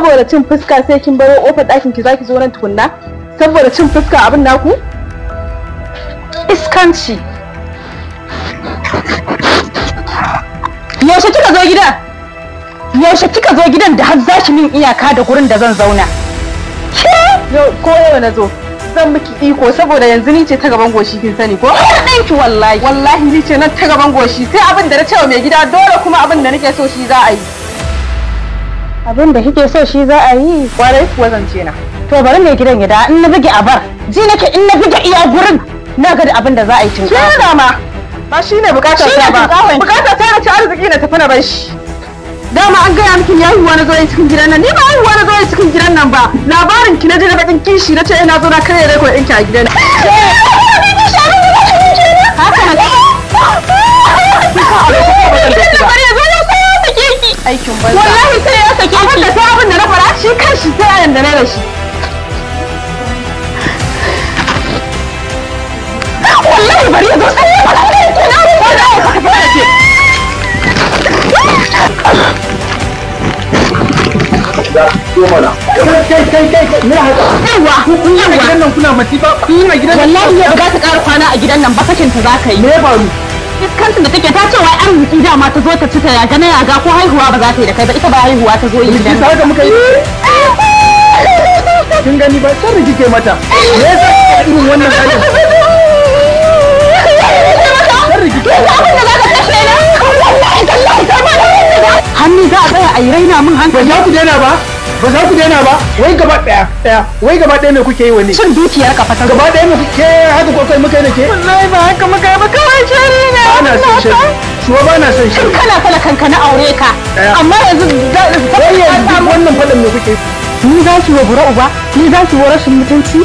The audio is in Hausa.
saboda cin fuska sai kin baro kofar ɗakin ki zaki zo nan tukunna saboda cin fuska abin naku iskanci. Yaushe kika zo gidan? Yaushe kika zo gidan da har zaki min iyaka da gurin da zan zauna? Ko yau na zo zan miki iko saboda yanzu ni ce ta gaban goshi kin sani ko? Ɗanki wallahi ni ce nan ta gaban goshi sai abin da na ce wa mai gida dole kuma abin da nake so shi za a yi. Abin da kike so shi za a yi? Kwarai kuwa zance na. To bari mai gidan ya da in na buge a bar. Ji nake in na buge iya gurin na ga da abin da za a yi tun. Shi ne ma. Ba shi ne bukatar ta ba. Bukatar ta na ci arziki na tafi na bar shi. Dama an gaya miki yahuwa na zo yin cikin gidan nan. Ni ba yahuwa na zo yin cikin gidan nan ba. Labarin ki na ji na bakin kishi na ce ina zo na kare rekord ɗinki a gidan nan. Aikin banza. Wallahi sai ya sake ki. Abin da sai abin da na fara shi kanshi sai yayin da na rashi. Wallahi bari ya zo sai ya fara ki na wanda ya fara ki. Da mana. Kai me haka? Yawa, a gidan nan kuna masifa. Kun a gidan nan. Wallahi ya ba ta ƙara kwana a gidan nan ba sakin ta zaka yi. Me ya faru? Iskantin da take ta ce wai arziki dama ta zo ta ci ta yaga na yaga ko haihuwa ba za ta yi da kai ba ita ba haihuwa ta zo yi gidan. Sai haka muka yi. Kin gani ba sai kike mata. Me yasa kike irin wannan halin? Hannu za a tsaya a yi raina min hankali. Ba za ku daina ba? Ba za ku daina ba? Wai gaba ɗaya. Wai gaba ɗaya me kuke yi wani? Cin dukiyar ka fata. Gaba ɗaya me kuke haka ko kai muka yi da ke? Wallahi ba haka muka yi ba kawai shari ne. Ba na son shari. Shuwa ba na son shari. Kana fala kanka na aure ka. Amma yanzu wai yanzu wannan faɗin me kuke? Ni za ki wa bura uba? Ni za ki wa rashin mutunci?